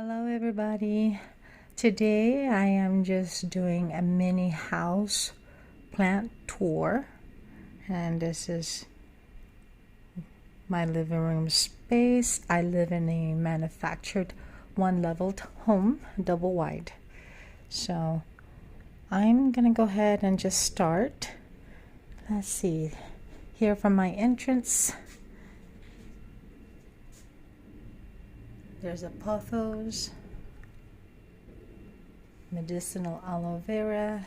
Hello everybody. Today I am just doing a mini house plant tour, and this is my living room space. I live in a manufactured one-leveled home, double wide. So I'm gonna go ahead and just start. Let's see here from my entrance. There's a pothos, medicinal aloe vera.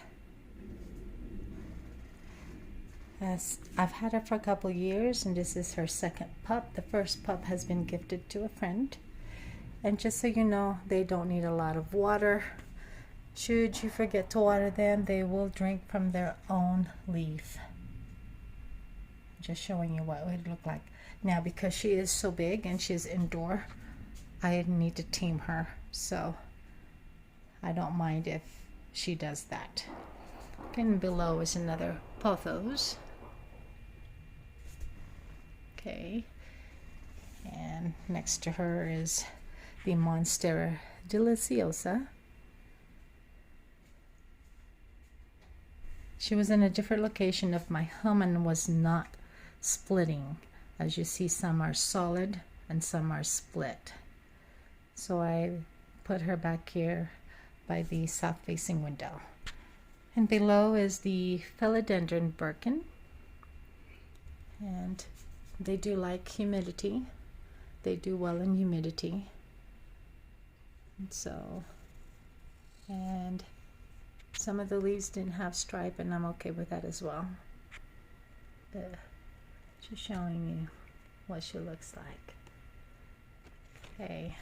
I've had her for a couple years, and this is her second pup. The first pup has been gifted to a friend. And just so you know, they don't need a lot of water. Should you forget to water them, they will drink from their own leaf. Just showing you what it would look like. Now, because she is so big and she's indoor, I need to team her, so I don't mind if she does that. And below is another pothos. Okay, and next to her is the Monstera Deliciosa. She was in a different location of my home and was not splitting. As you see, some are solid and some are split. So I put her back here by the south-facing window. And below is the philodendron Birkin. And they do like humidity. They do well in humidity. And some of the leaves didn't have stripe, and I'm okay with that as well. But just showing you what she looks like. Okay.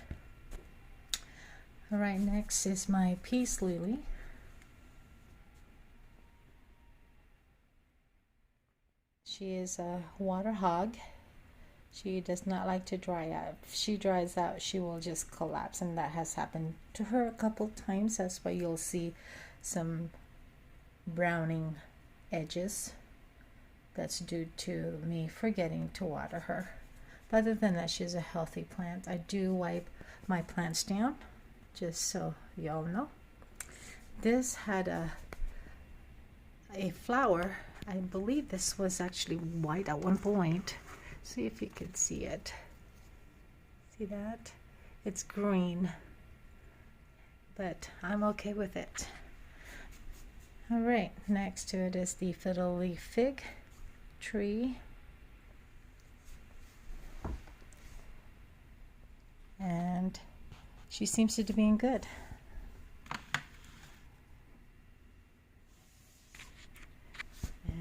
All right, next is my peace lily. She is a water hog. She does not like to dry out. If she dries out, she will just collapse, and that has happened to her a couple times. That's why you'll see some browning edges. That's due to me forgetting to water her. But other than that, she's a healthy plant. I do wipe my plants down, just so y'all know. This had a flower. I believe this was actually white at one point. See if you can see it. See that? It's green, but I'm okay with it. All right, next to it is the fiddle leaf fig tree. And she seems to be doing good.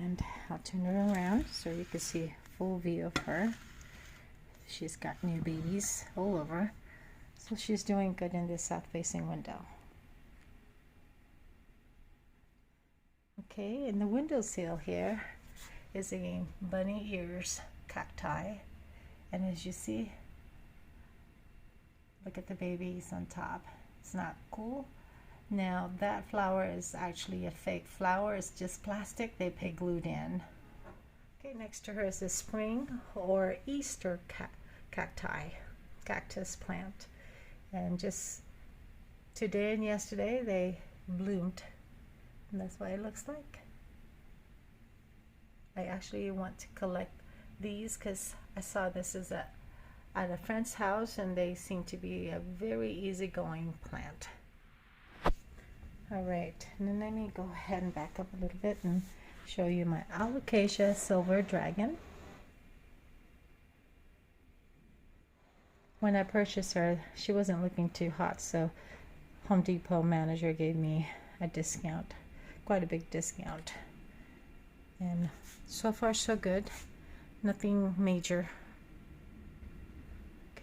And I'll turn her around so you can see a full view of her. She's got new babies all over. So she's doing good in this south-facing window. Okay, in the windowsill here is a bunny ears cacti. And as you see, look at the babies on top. It's not cool. Now that flower is actually a fake flower. It's just plastic they pig glued in. Okay, next to her is the spring or Easter cactus plant. And just today and yesterday they bloomed. And that's what it looks like. I actually want to collect these because I saw this is at a friend's house, and they seem to be a very easygoing plant. All right, and then let me go ahead and back up a little bit and show you my alocasia silver dragon. When I purchased her, she wasn't looking too hot, so Home Depot manager gave me a discount, quite a big discount. And so far so good, nothing major.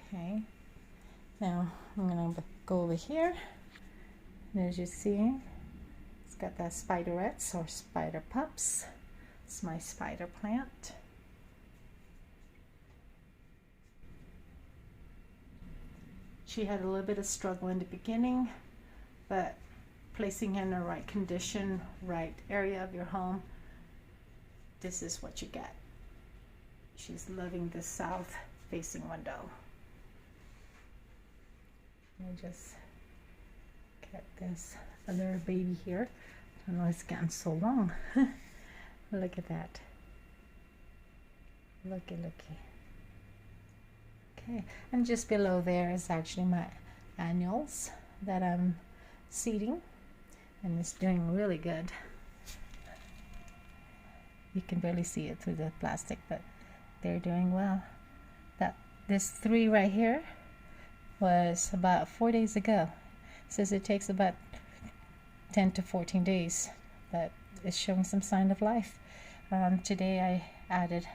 Okay, now I'm gonna go over here, and as you see, it's got that spiderets or spider pups. It's my spider plant. She had a little bit of struggle in the beginning, but placing her in the right condition, right area of your home, this is what you get. She's loving the south facing window. just get this other baby here. I don't know, it's gotten so long. Look at that. Looky. Okay, and just below there is actually my annuals that I'm seeding, and it's doing really good. You can barely see it through the plastic, but they're doing well. This 3 right here was about 4 days ago. It says it takes about 10 to 14 days, but it's showing some sign of life. Today I added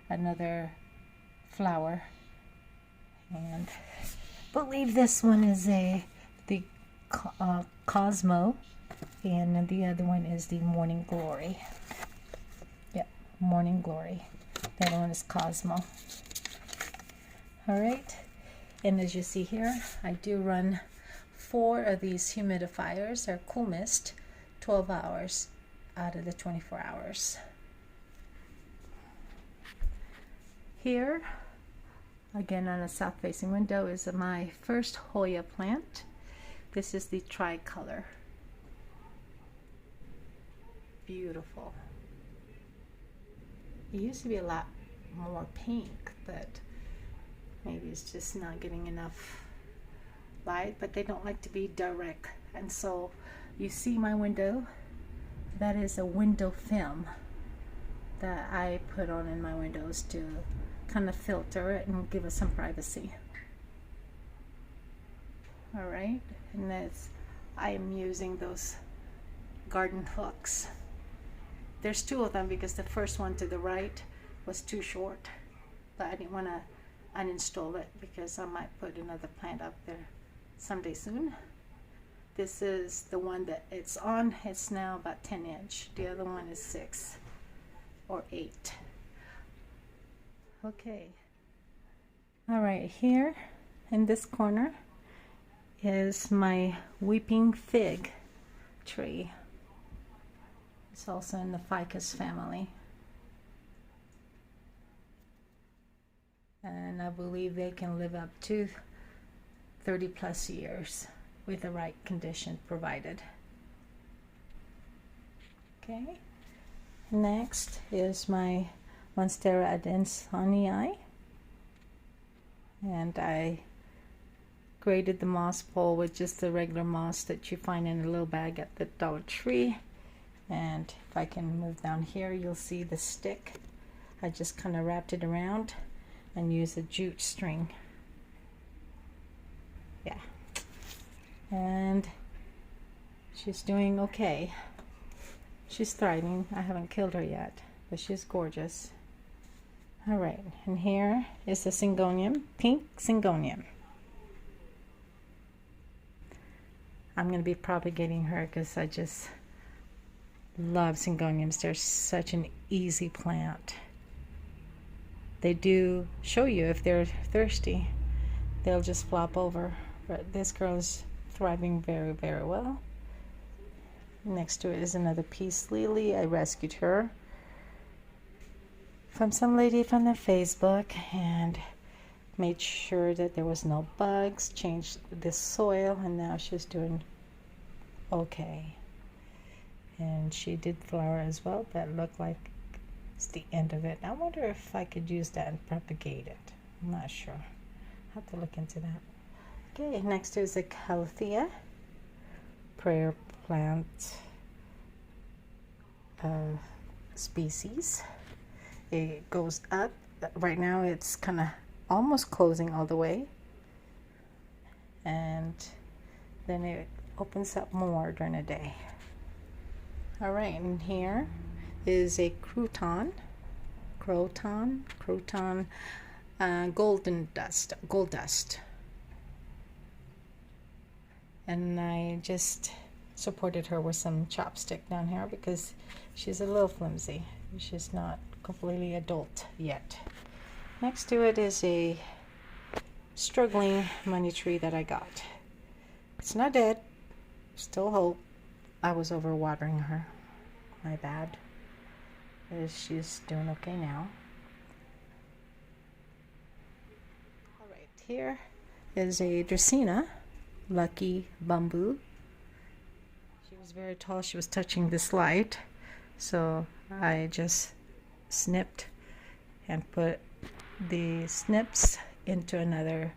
another flower, and I believe this one is the Cosmo, and the other one is the Morning Glory. Yep, Morning Glory. The other one is Cosmo. All right, and as you see here, I do run 4 of these humidifiers, or cool mist, 12 hours out of the 24 hours. Here, again on a south facing window, is my first Hoya plant. This is the tricolor. Beautiful. It used to be a lot more pink, but maybe it's just not getting enough light, but they don't like to be direct. And so you see my window, that is a window film that I put on in my windows to kind of filter it and give us some privacy. All right, and that's, I am using those garden hooks. There's 2 of them because the first one to the right was too short, but I didn't want to uninstall it because I might put another plant up there someday soon. This is the one that it's on. It's now about 10 inch. The other one is 6 or 8. Okay. All right, here in this corner is my weeping fig tree. It's also in the ficus family. And I believe they can live up to 30 plus years with the right condition provided. Okay, next is my Monstera adansonii, and I graded the moss pole with just the regular moss that you find in a little bag at the Dollar Tree. And if I can move down here, you'll see the stick. I just kind of wrapped it around and used a jute string. Yeah, and she's doing okay. She's thriving. I haven't killed her yet, but she's gorgeous. All right, and here is the syngonium, pink syngonium. I'm going to be propagating her because I just love syngoniums. They're such an easy plant. They do show you if they're thirsty. They'll just flop over. But this girl is thriving very, very well. Next to it is another peace lily. I rescued her from some lady from the Facebook and made sure that there was no bugs, changed the soil, and now she's doing okay. And she did flower as well. That looked like it's the end of it. I wonder if I could use that and propagate it. I'm not sure. I'll have to look into that. Okay, next is a Calathea prayer plant species. It goes up. Right now it's kind of almost closing all the way, and then it opens up more during the day. All right, and here is a croton, golden dust, gold dust. And I just supported her with some chopstick down here because she's a little flimsy. She's not completely adult yet. Next to it is a struggling money tree that I got. It's not dead, still hope. I was overwatering her, my bad. She's doing okay now. All right, here is a Dracaena Lucky Bamboo. She was very tall. She was touching this light, so I just snipped and put the snips into another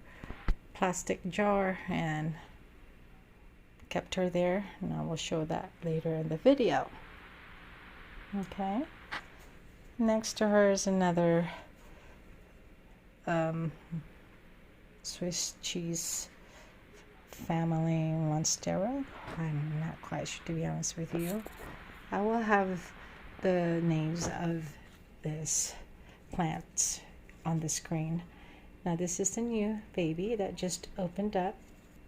plastic jar and kept her there, and I will show that later in the video. Okay, next to her is another Swiss cheese family monstera. I'm not quite sure, to be honest with you. I will have the names of this plant on the screen. Now this is the new baby that just opened up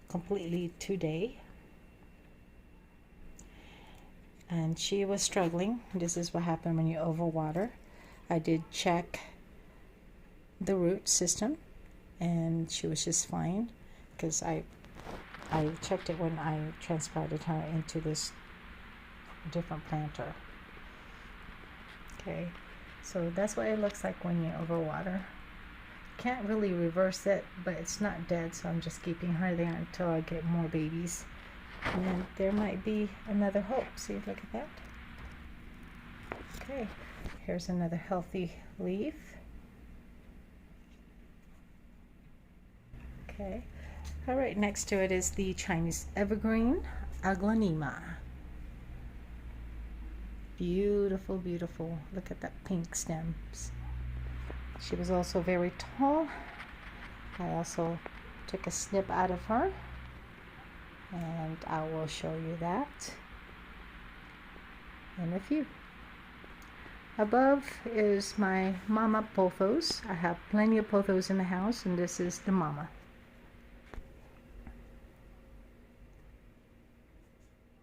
completely today, and she was struggling. This is what happened when you overwater. I did check the root system and she was just fine, because I checked it when I transplanted her into this different planter. Okay, so that's what it looks like when you overwater. Can't really reverse it, but it's not dead, so I'm just keeping her there until I get more babies, and then there might be another hope. See, look at that. Okay, here's another healthy leaf. Okay, all right, next to it is the Chinese evergreen aglaonema. Beautiful, beautiful. Look at that pink stems. She was also very tall. I also took a snip out of her, and I will show you that in a few. Above is my mama pothos. I have plenty of pothos in the house, and this is the mama.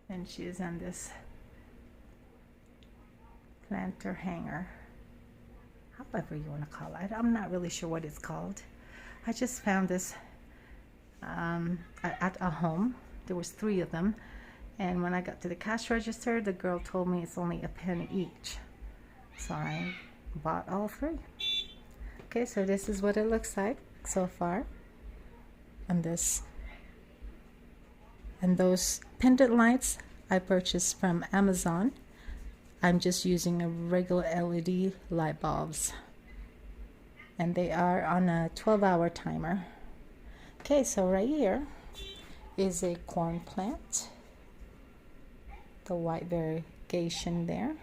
And she is on this planter hanger, however you want to call it. I'm not really sure what it's called. I just found this at a home. There was 3 of them, and when I got to the cash register, the girl told me it's only a penny each, so I bought all 3. Okay, so this is what it looks like so far on this. And those pendant lights I purchased from Amazon. I'm just using a regular LED light bulbs, and they are on a 12-hour timer. Okay, so right here is a corn plant, the white variegation there.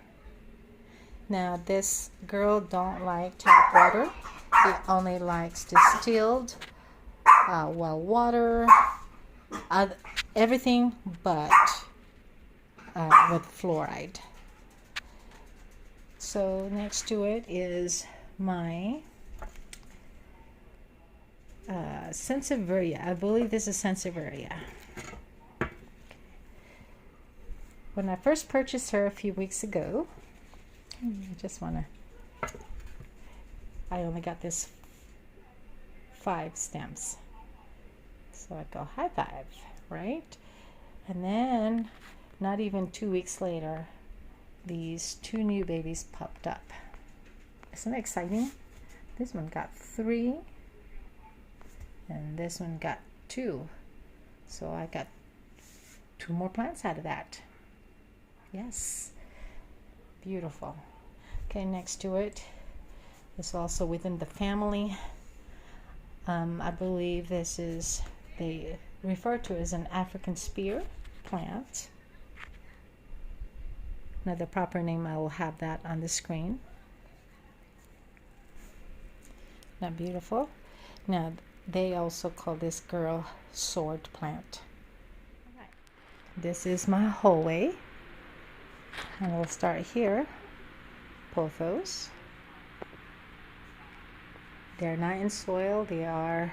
Now this girl don't like tap water. It only likes distilled well water, everything but with fluoride. So next to it is my Sansevieria. I believe this is Sansevieria. When I first purchased her a few weeks ago, I only got this 5 stems. So I go high five, right? And then not even 2 weeks later, these 2 new babies popped up. Isn't that exciting? This one got 3 and this one got 2, so I got 2 more plants out of that. Yes, beautiful. Okay, next to it is also within the family. I believe this is, they refer to as an African spear plant. Now the proper name, I will have that on the screen. Not beautiful? Now they also call this girl sword plant. This is my hallway, and we'll start here. Pothos. They're not in soil, they are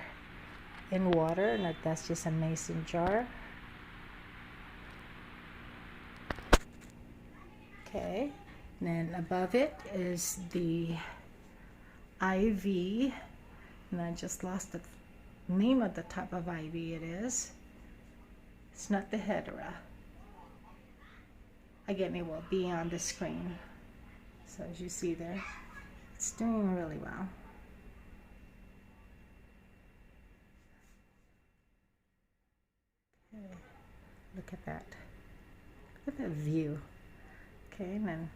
in water, and that's just a mason jar. Okay, and then above it is the ivy, and I just lost the name of the type of ivy it is. It's not the hedera. Again, it will be on the screen. So as you see there, it's doing really well. Look at that. Look at that view. Okay, and then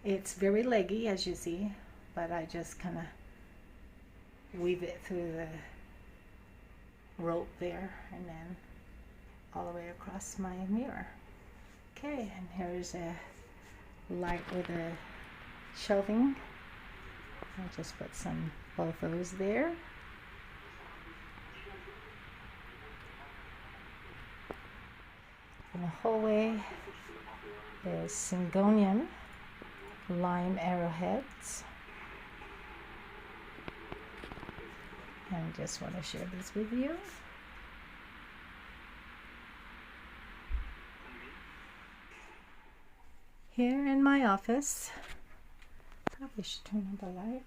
it's very leggy as you see, but I just kind of weave it through the rope there and then all the way across my mirror. Okay, and here's a light with a shelving. I just put some both of those there. In the hallway is Syngonium lime arrowheads. And just want to share this with you. Here in my office, probably should turn on the light.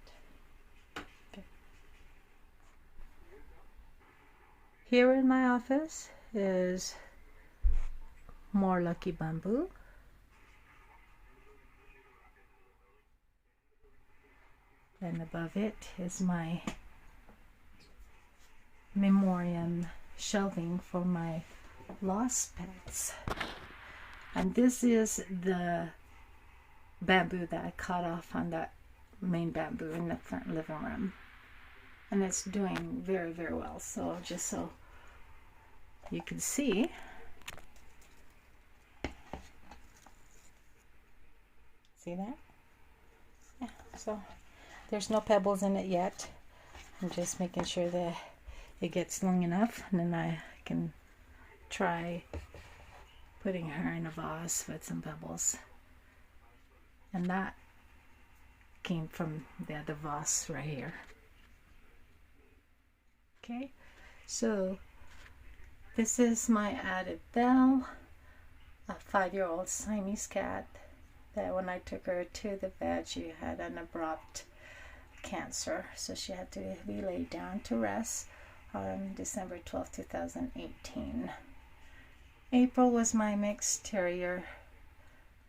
Okay. Here in my office is more lucky bamboo. And above it is my memoriam shelving for my lost pets. And this is the bamboo that I cut off on that main bamboo in the front living room. And it's doing very, very well. So just so you can see, see that? Yeah, so there's no pebbles in it yet. I'm just making sure that it gets long enough, and then I can try putting her in a vase with some pebbles. And that came from the other vase right here. Okay, so this is my added Belle, a 5-year-old Siamese cat that when I took her to the vet, she had an abrupt cancer, so she had to be laid down to rest on December 12, 2018. April was my mixed terrier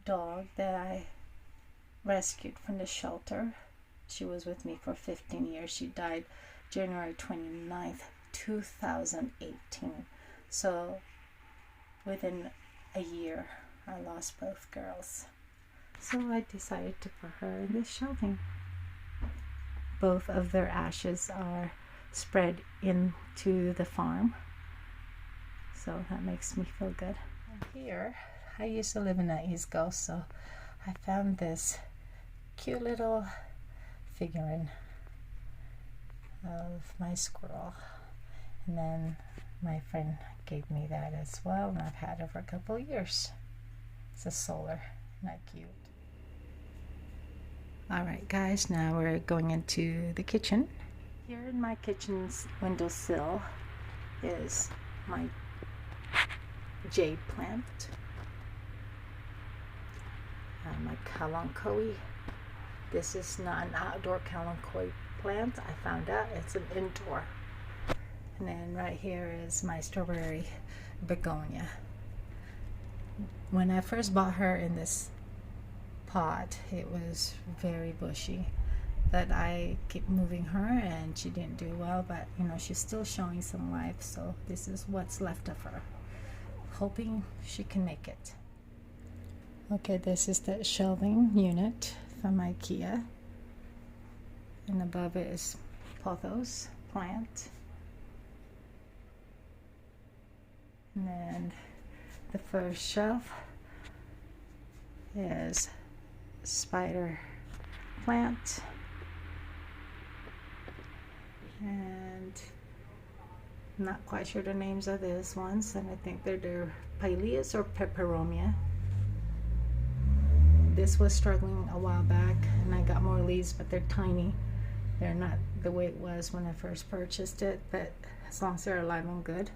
dog that I rescued from the shelter. She was with me for 15 years. She died January 29th, 2018. So within a year, I lost both girls. So I decided to put her in this shelving. Both of their ashes are spread into the farm. So that makes me feel good. And here, I used to live in the East Coast, so I found this cute little figurine of my squirrel. And then my friend gave me that as well, and I've had it for a couple of years. It's a solar, not cute. Alright guys, now we're going into the kitchen. Here in my kitchen's windowsill is my jade plant, my kalanchoe. This is not an outdoor kalanchoe plant. I found out it's an indoor. And then right here is my strawberry begonia. When I first bought her in this pot, it was very bushy, but I keep moving her and she didn't do well, but you know, she's still showing some life, so this is what's left of her, hoping she can make it. Okay, this is the shelving unit from IKEA, and above it is pothos plant, and then the first shelf is spider plant, and I'm not quite sure the names of these ones, and I think they're Pileus or Peperomia. This was struggling a while back, and I got more leaves, but they're tiny. They're not the way it was when I first purchased it, but as long as they're alive and good.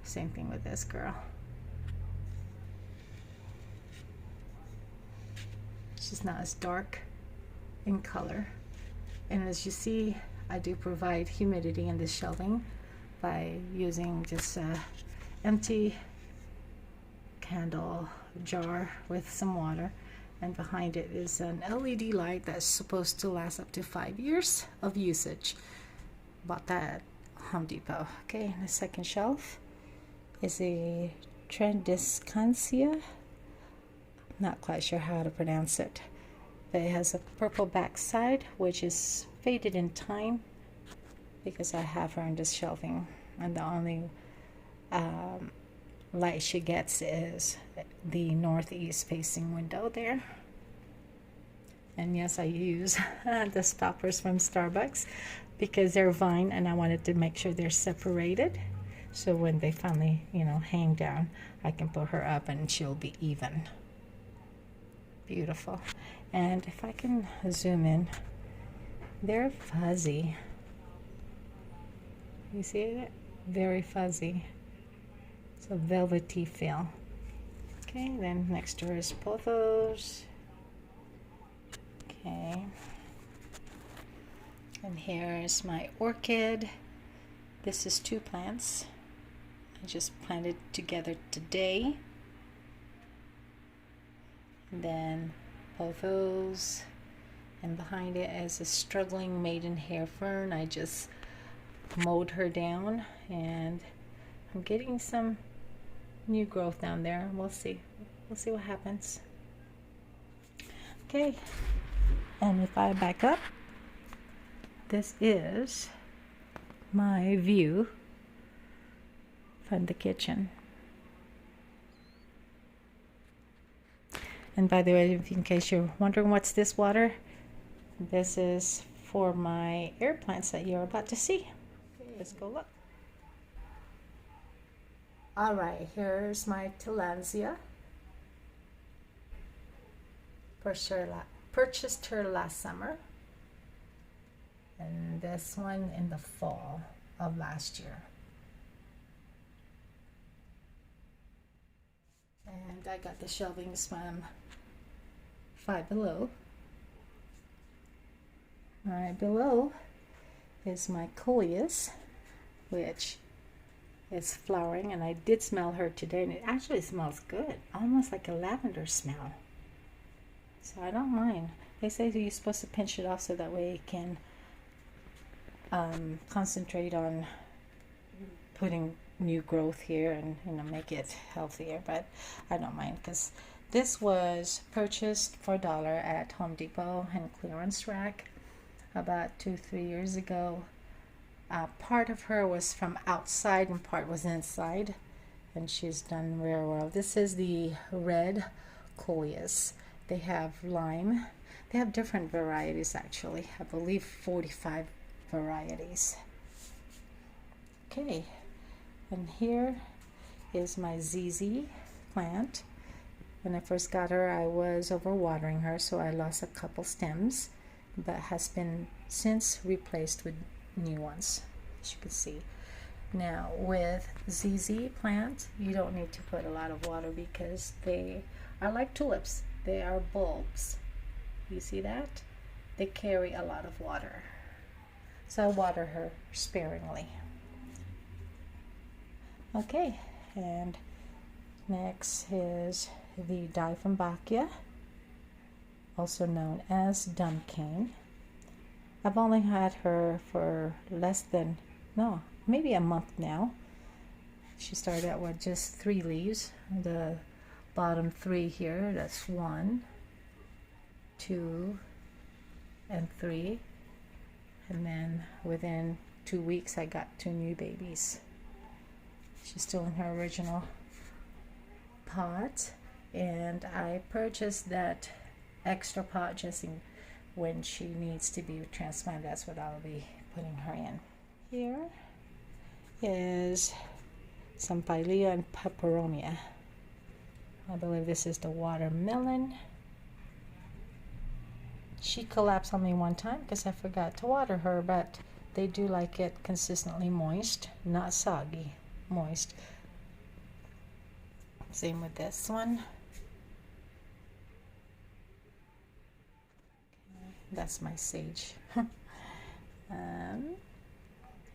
Same thing with this girl. She's not as dark in color, and as you see, I do provide humidity in this shelving by using just a empty candle jar with some water, and behind it is an LED light that's supposed to last up to 5 years of usage. Bought that at Home Depot. Okay, and the second shelf is a Trendiscantia. Not quite sure how to pronounce it. But it has a purple backside, which is faded in time because I have her in this shelving, and the only light she gets is the northeast facing window there. And yes, I use the stoppers from Starbucks because they're vine, and I wanted to make sure they're separated, so when they finally, you know, hang down, I can put her up and she'll be even. Beautiful. And if I can zoom in, they're fuzzy. You see it? Very fuzzy. It's a velvety feel. Okay, then next to her is pothos. Okay. And here's my orchid. This is 2 plants. I just planted together today. And then pothos. And behind it is a struggling maidenhair fern. I just mowed her down, and I'm getting some new growth down there. We'll see what happens. Okay, and if I back up, this is my view from the kitchen. And by the way, in case you're wondering what's this water, this is for my air plants that you're about to see. Okay, let's go look. All right, here's my tillandsia. Purchased her last summer, and this one in the fall of last year. And I got the shelvings from Five Below. Right below is my coleus, which is flowering, and I did smell her today, and it actually smells good, almost like a lavender smell. So I don't mind. They say that you're supposed to pinch it off so that way it can concentrate on putting new growth here and, you know, make it healthier. But I don't mind, because this was purchased for $1 at Home Depot and clearance rack about 2-3 years ago. Part of her was from outside and part was inside, and she's done very well. This is the red coleus. They have lime. They have different varieties, actually. I believe 45 varieties. Okay, and here is my ZZ plant. When I first got her, I was overwatering her, so I lost a couple stems, but has been since replaced with new ones, as you can see. Now with ZZ plant, you don't need to put a lot of water because they are like tulips. They are bulbs. You see that? They carry a lot of water. So I water her sparingly. Okay, and next is the Dieffenbachia, also known as dumb cane. I've only had her for maybe a month now. She started out with just 3 leaves. The bottom 3 here, that's 1, 2, and 3. And then within 2 weeks, I got 2 new babies. She's still in her original pot, and I purchased that extra pot just when she needs to be transplanted. That's what I'll be putting her in. Here is some Pilea and Peperomia. I believe this is the watermelon. She collapsed on me one time because I forgot to water her, but they do like it consistently moist, not soggy, moist. Same with this one. That's my sage.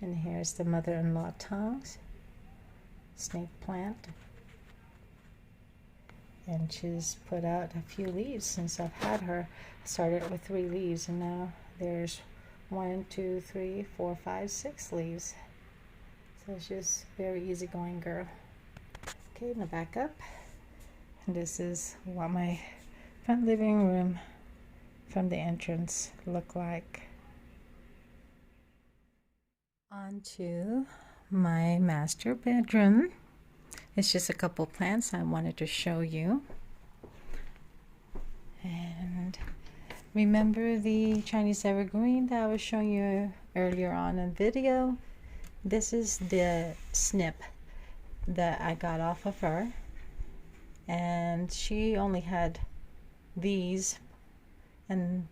And here's the mother-in-law tongues, snake plant. And she's put out a few leaves since I've had her. I started with 3 leaves, and now there's 1, 2, 3, 4, 5, 6 leaves. So she's very easygoing girl. Okay, now back up. And this is what my front living room from the entrance look like. On to my master bedroom. It's just a couple plants I wanted to show you. And remember the Chinese evergreen that I was showing you earlier on in the video? This is the snip that I got off of her, and she only had these and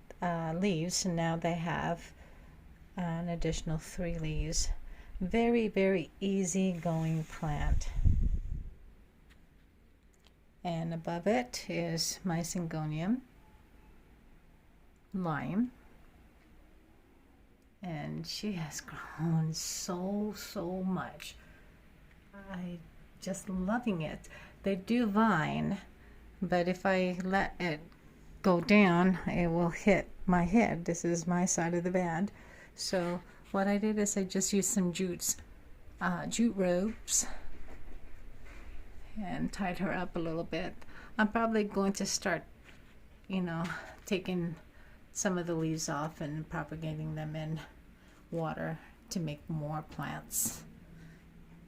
leaves, and now they have an additional 3 leaves. Very, very easy going plant. And above it is my Syngonium lime, and she has grown so much. I just loving it. They do vine, but if I let it go down, it will hit my head. This is my side of the bed. So what I did is I just used some jute ropes and tied her up a little bit. I'm probably going to start, taking some of the leaves off and propagating them in water to make more plants.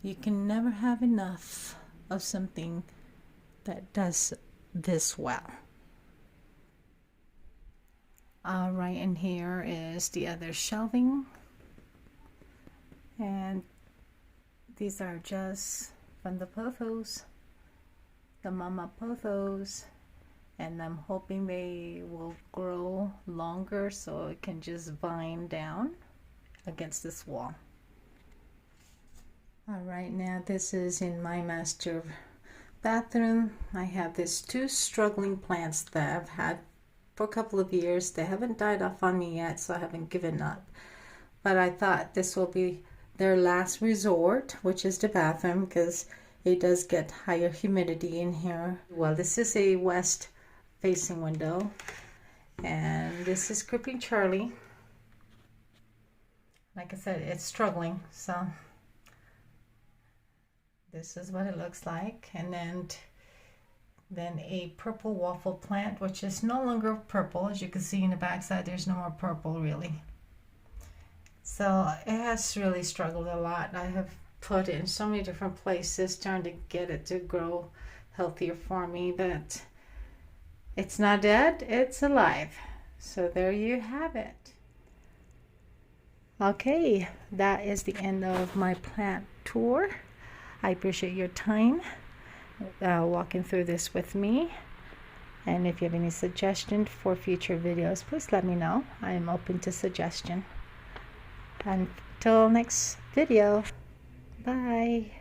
You can never have enough of something that does this well. Right in here is the other shelving, and these are just from the pothos, the mama pothos, and I'm hoping they will grow longer so it can just vine down against this wall. All right, now this is in my master bathroom. I have these 2 struggling plants that I've had for a couple of years. They haven't died off on me yet, so I haven't given up. But I thought this will be their last resort, which is the bathroom, because it does get higher humidity in here. Well, this is a west facing window, and this is Creeping Charlie. Like I said, it's struggling, so this is what it looks like. And then a purple waffle plant, which is no longer purple. As you can see in the backside, there's no more purple really. So it has really struggled a lot. I have put it in so many different places trying to get it to grow healthier for me, but it's not dead, it's alive. So there you have it. Okay, that is the end of my plant tour. I appreciate your time walking through this with me. And if you have any suggestions for future videos, please let me know. I am open to suggestion. Until next video, bye.